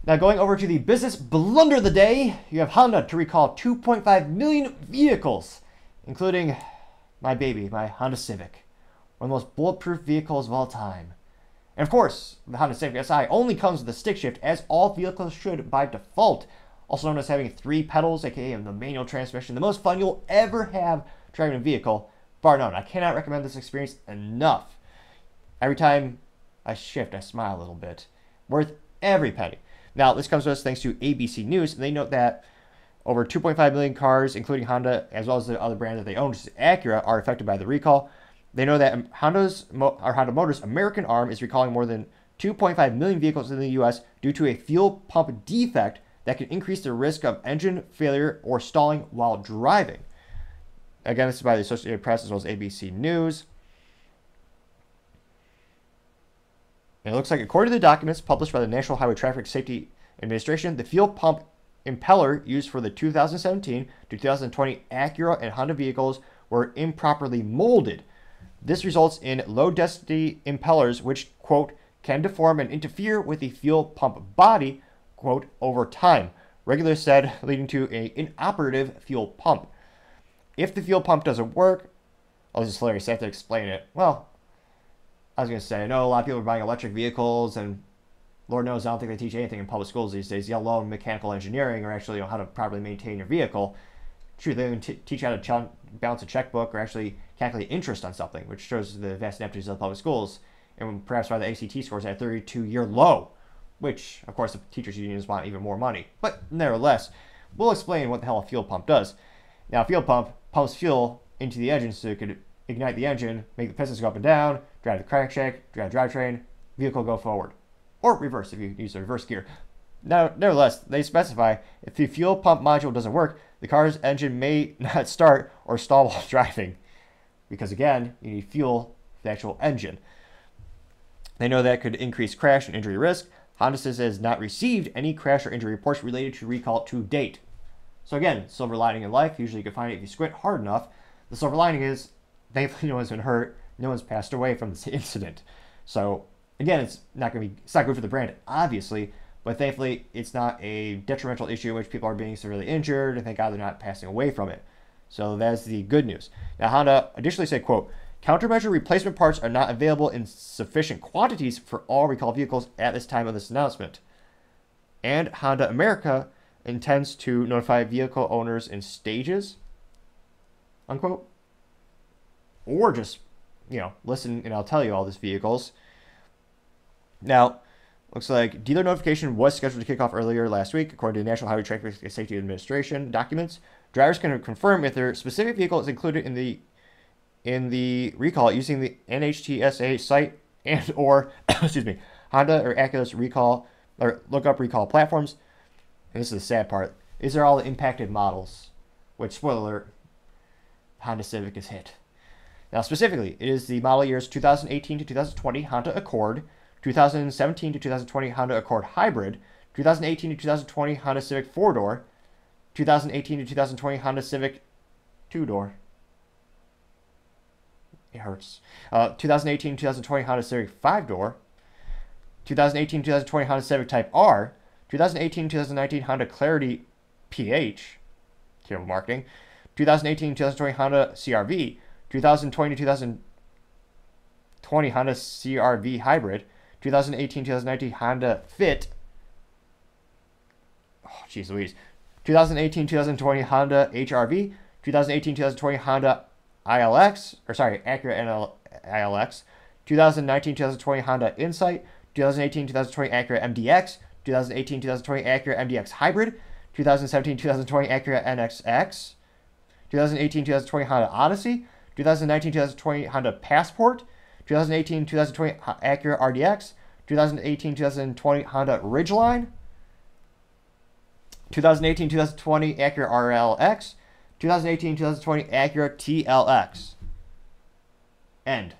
Now going over to the business blunder of the day, you have Honda to recall 2.5 million vehicles, including my baby, my Honda Civic, one of the most bulletproof vehicles of all time. And of course, the Honda Civic Si only comes with a stick shift, as all vehicles should by default, also known as having 3 pedals, aka the manual transmission, the most fun you'll ever have driving a vehicle, bar none. I cannot recommend this experience enough. Every time I shift, I smile a little bit. Worth every penny. Now, this comes to us thanks to ABC News, and they note that over 2.5 million cars, including Honda, as well as the other brand that they own, which is Acura, are affected by the recall. They know that Honda Motors' American arm is recalling more than 2.5 million vehicles in the U.S. due to a fuel pump defect that can increase the risk of engine failure or stalling while driving. Again, this is by the Associated Press as well as ABC News. And it looks like, according to the documents published by the National Highway Traffic Safety Administration, the fuel pump impeller used for the 2017 to 2020 Acura and Honda vehicles were improperly molded. This results in low-density impellers which, quote, can deform and interfere with the fuel pump body, quote, over time, regulators said, leading to an inoperative fuel pump. If the fuel pump doesn't work, oh, this is hilarious, I have to explain it. Well, I was going to say, I know a lot of people are buying electric vehicles, and Lord knows I don't think they teach anything in public schools these days, let alone mechanical engineering or actually how to properly maintain your vehicle. True, they even teach you how to balance a checkbook or actually calculate interest on something, which shows the vast ineptitude of the public schools, and perhaps why the ACT scores at a 32-year low, which, of course, the teachers' unions want even more money. But nevertheless, we'll explain what the hell a fuel pump does. Now, a fuel pump pumps fuel into the engine so it could ignite the engine, make the pistons go up and down, drive the crankshaft, drive the drivetrain, vehicle go forward. Or reverse if you use the reverse gear. Now, nevertheless, they specify if the fuel pump module doesn't work, the car's engine may not start or stall while driving. Because again, you need fuel for the actual engine. They know that could increase crash and injury risk. Honda says it has not received any crash or injury reports related to recall to date. So again, silver lining in life, usually you can find it if you squint hard enough. The silver lining is, thankfully no one's been hurt, no one's passed away from this incident. So again, it's not good for the brand, obviously, but thankfully it's not a detrimental issue in which people are being severely injured, and thank God they're not passing away from it. So that's the good news. Now, Honda additionally said, quote, countermeasure replacement parts are not available in sufficient quantities for all recalled vehicles at this time of this announcement. And Honda America intends to notify vehicle owners in stages, unquote. Or just, listen and I'll tell you all these vehicles. Now, looks like dealer notification was scheduled to kick off earlier last week, according to the National Highway Traffic Safety Administration documents. Drivers can confirm if their specific vehicle is included in the recall using the NHTSA site and or excuse me, Honda or Acura's recall or lookup recall platforms. And this is the sad part. These are all the impacted models, which, spoiler alert, Honda Civic is hit. Now, specifically, it is the model years 2018 to 2020 Honda Accord, 2017 to 2020 Honda Accord Hybrid, 2018 to 2020 Honda Civic 4-door, 2018 to 2020 Honda Civic 2-door. It hurts. 2018 to 2020 Honda Civic 5-door, 2018 to 2020 Honda Civic Type R, 2018 to 2019 Honda Clarity PH, terrible marketing, 2018 to 2020 Honda CR-V, 2020 to 2020 Honda CR-V Hybrid, 2018 to 2019 Honda Fit, oh jeez Louise, 2018 to 2020 Honda HR-V, 2018 to 2020 Honda Acura ILX, 2019 to 2020 Honda Insight, 2018 to 2020 Acura MDX, 2018 to 2020 Acura MDX Hybrid, 2017 to 2020 Acura NXX, 2018 to 2020 Honda Odyssey, 2019 to 2020 Honda Passport, 2018 to 2020 Acura RDX, 2018 to 2020 Honda Ridgeline, 2018 to 2020 Acura RLX, 2018 to 2020 Acura TLX. End.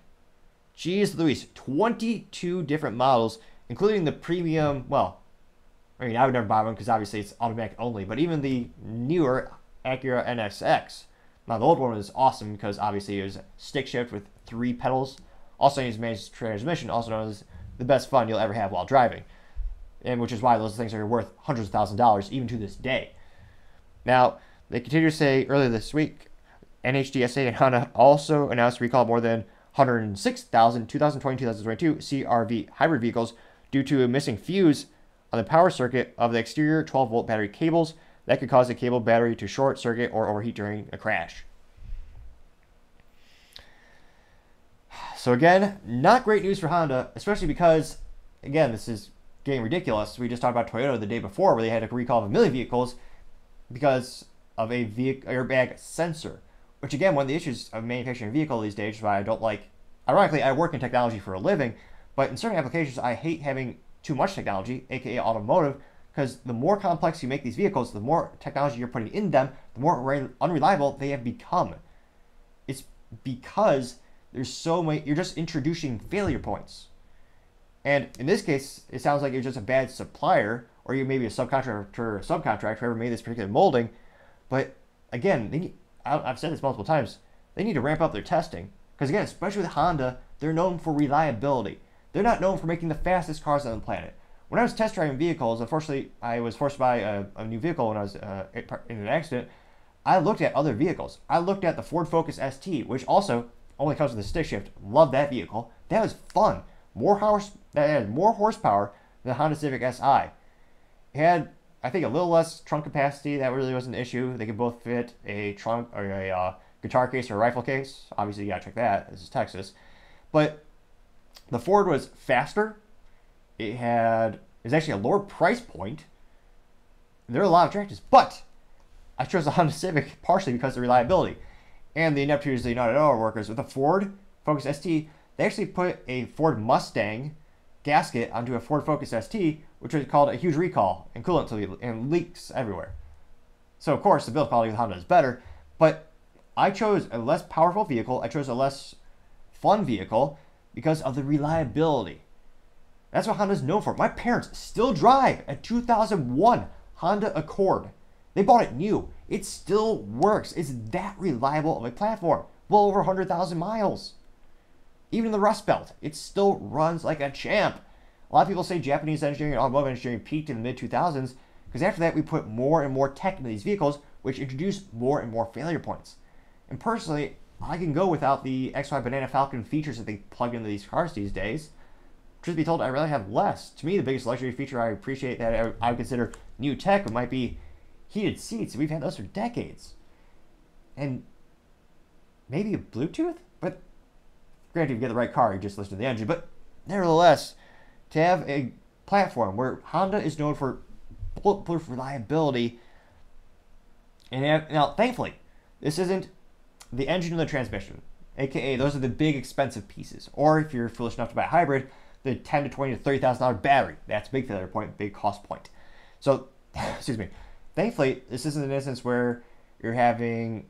Jeez Louise, 22 different models, including the premium, well, I mean, I would never buy one because obviously it's automatic only, but even the newer Acura NXX. Now, the old one was awesome because obviously it was stick shift with 3 pedals, also used manual transmission, also known as the best fun you'll ever have while driving. and which is why those things are worth hundreds of thousands of dollars even to this day. Now, they continue to say earlier this week, NHTSA and Honda also announced recall more than 106,000 2020-2022 CRV hybrid vehicles due to a missing fuse on the power circuit of the exterior 12-volt battery cables that could cause the cable battery to short circuit or overheat during a crash. So again, not great news for Honda, especially because, again, this is getting ridiculous. We just talked about Toyota the day before where they had a recall of 1 million vehicles because of a vehicle airbag sensor, which again, one of the issues of manufacturing a vehicle these days is why I don't like, ironically, I work in technology for a living, but in certain applications, I hate having too much technology, aka automotive, because the more complex you make these vehicles, the more technology you're putting in them, the more unreliable they have become. It's because there's so many, you're just introducing failure points. And in this case, it sounds like you're just a bad supplier, or you may be a subcontractor or subcontractor, whoever made this particular molding. But again, I've said this multiple times, they need to ramp up their testing. Because again, especially with Honda, they're known for reliability. They're not known for making the fastest cars on the planet. When I was test driving vehicles, unfortunately, I was forced to buy a new vehicle when I was in an accident. I looked at other vehicles. I looked at the Ford Focus ST, which also only comes with a stick shift. Love that vehicle. That was fun. That had more horsepower than the Honda Civic Si. It had, I think, a little less trunk capacity. That really wasn't an issue. They could both fit a trunk or a guitar case or a rifle case. Obviously, you gotta check that. This is Texas. But the Ford was faster. It was actually a lower price point. There are a lot of attractors, but I chose the Honda Civic partially because of the reliability and the ineptitudes of the United Auto Workers. With the Ford Focus ST, they actually put a Ford Mustang gasket onto a Ford Focus ST, which was called a huge recall and coolant and leaks everywhere. So of course the build quality with Honda is better, but I chose a less powerful vehicle. I chose a less fun vehicle because of the reliability. That's what Honda's known for. My parents still drive a 2001 Honda Accord. They bought it new. It still works. It's that reliable of a platform. Well over 100,000 miles. Even in the Rust Belt, it still runs like a champ. A lot of people say Japanese engineering and automotive engineering peaked in the mid-2000s because after that we put more and more tech into these vehicles, which introduced more and more failure points. And personally, I can go without the XY Banana Falcon features that they plug into these cars these days. Truth be told, I rather have less. To me, the biggest luxury feature I appreciate that I would consider new tech might be heated seats. We've had those for decades. And maybe a Bluetooth? But granted, if you get the right car, you just listen to the engine. But nevertheless, to have a platform where Honda is known for bulletproof reliability, and now, thankfully, this isn't the engine or the transmission, aka those are the big expensive pieces. Or if you're foolish enough to buy a hybrid, the $10,000 to $20,000 to $30,000 battery. That's a big failure point, big cost point. So, excuse me. Thankfully, this isn't an instance where you're having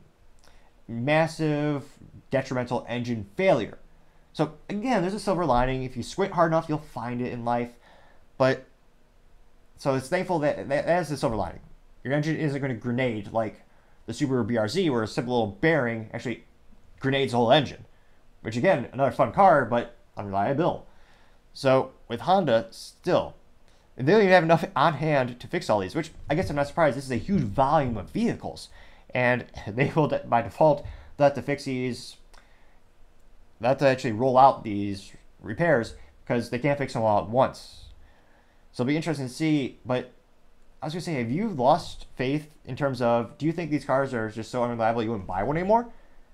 massive detrimental engine failure. So again, there's a silver lining. If you squint hard enough, you'll find it in life. But so it's thankful that is the silver lining. Your engine isn't going to grenade like the Subaru BRZ, where a simple little bearing actually grenades the whole engine. Which again, another fun car, but unreliable. So with Honda, still, they don't even have enough on hand to fix all these, which I guess I'm not surprised. This is a huge volume of vehicles, and they will, by default, let the fixies, not to actually roll out these repairs because they can't fix them all at once. So it'll be interesting to see. But I was gonna say, have you lost faith in terms of, do you think these cars are just so unreliable you wouldn't buy one anymore?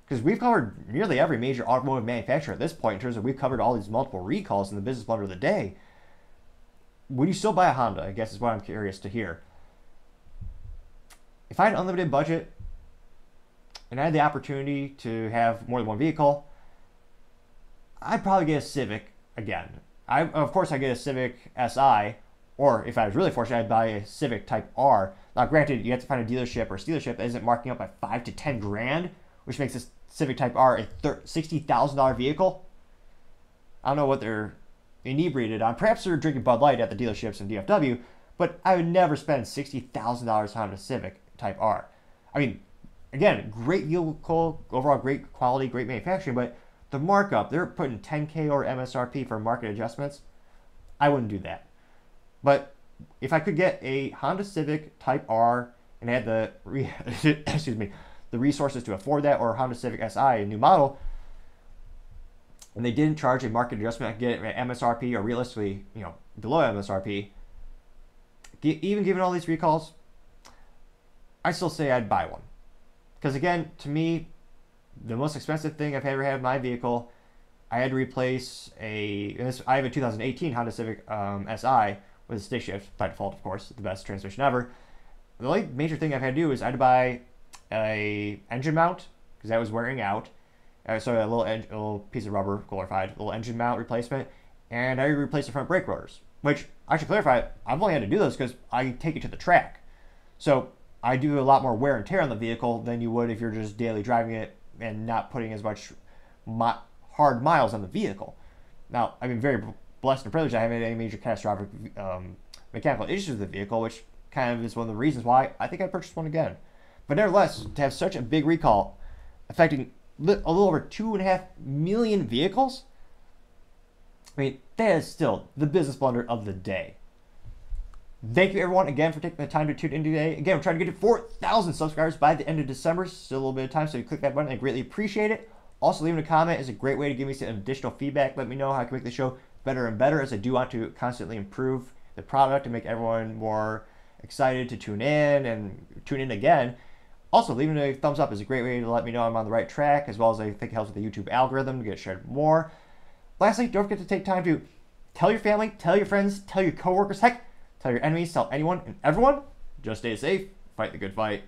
Because we've covered nearly every major automotive manufacturer at this point in terms of we've covered all these multiple recalls in the business blunder of the day. Would you still buy a Honda? I guess is what I'm curious to hear. If I had an unlimited budget and I had the opportunity to have more than one vehicle, I'd probably get a Civic again. Of course, I'd get a Civic Si, or if I was really fortunate, I'd buy a Civic Type R. Now, granted, you have to find a dealership or a dealership that isn't marking up by $5,000 to $10,000, which makes this Civic Type R a $60,000 vehicle. I don't know what they're inebriated on. Perhaps they're drinking Bud Light at the dealerships in DFW, but I would never spend $60,000 on a Civic Type R. I mean, again, great vehicle, overall great quality, great manufacturing, but the markup, they're putting $10,000 over MSRP for market adjustments. I wouldn't do that. But if I could get a Honda Civic Type R and had the excuse me, the resources to afford that, or Honda Civic Si, a new model, and they didn't charge a market adjustment, I could get it at MSRP or realistically, below MSRP. Even given all these recalls, I still say I'd buy one. Because again, to me, the most expensive thing I've ever had in my vehicle, I had to replace I have a 2018 Honda Civic Si with a stick shift, by default, of course, the best transmission ever. The only major thing I've had to do is I had to buy a engine mount, because that was wearing out. So a little piece of rubber, glorified, little engine mount replacement, and I replaced the front brake rotors, which, I should clarify, I've only had to do those because I take it to the track. So I do a lot more wear and tear on the vehicle than you would if you're just daily driving it and not putting as much hard miles on the vehicle. Now, I've been very blessed and privileged. I haven't had any major catastrophic mechanical issues with the vehicle, which kind of is one of the reasons why I think I'd purchase one again. But nevertheless, to have such a big recall affecting a little over 2.5 million vehicles, I mean, that is still the business blunder of the day. Thank you, everyone, again, for taking the time to tune in today. Again, we're trying to get to 4,000 subscribers by the end of December. Still a little bit of time, so you click that button. I greatly appreciate it. Also, leaving a comment is a great way to give me some additional feedback. Let me know how I can make the show better and better, as I do want to constantly improve the product and make everyone more excited to tune in and tune in again. Also, leaving a thumbs up is a great way to let me know I'm on the right track, as well as I think it helps with the YouTube algorithm to get shared more. Lastly, don't forget to take time to tell your family, tell your friends, tell your coworkers, heck, tell your enemies, tell anyone and everyone. Just stay safe, fight the good fight.